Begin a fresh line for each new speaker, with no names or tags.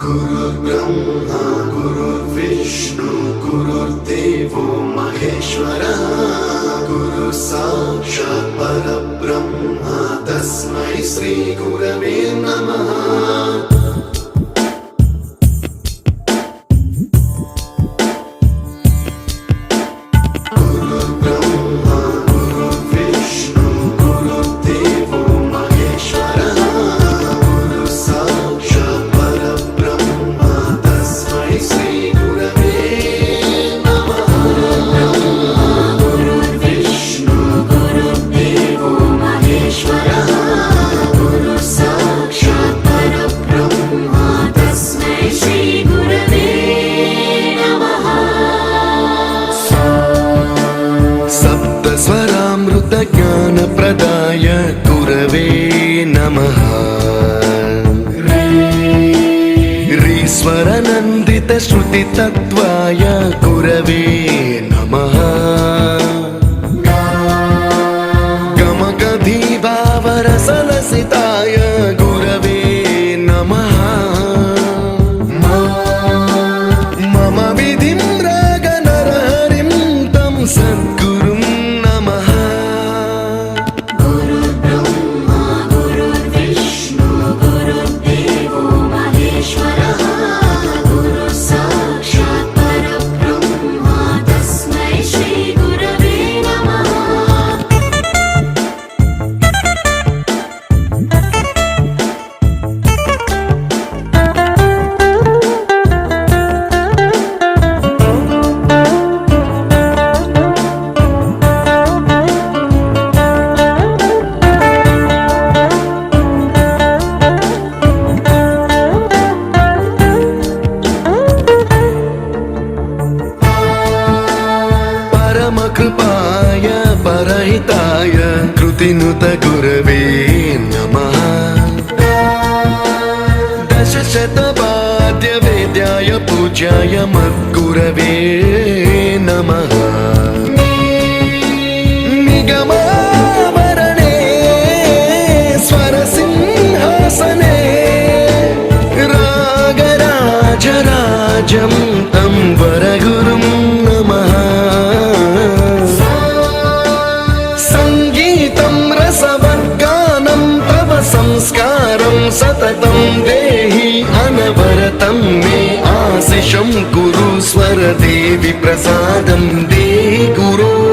गुरुर्ब्रह्मा गुरुर्विष्णु गुरुर्देवो महेश्वरः गुरु साक्षात् परब्रह्म तस्मै श्री गुरवे नमः।
ज्ञानप्रदाय गुरवे नमः। रीश्वरनन्दित श्रुतितत्त्वाय गुरवे नमः। गमगधीभावरसलसिताय गुरवे नमः। मम विधिं रागनरहरिं तं सद्गुरुं नमः। कृपाय परहिताय कृतिनुत गुरवे नमः। दशशतवाद्यवेद्याय पूज्याय मद्गुरवे नमः। निगमावरणे स्वरसिंहासने रागराजराजं तं वरगुरुं नमः। संस्कारं सततं देहि अनवरतं मे आशिषं कुरु स्वरदेवि प्रसादं देहि गुरो।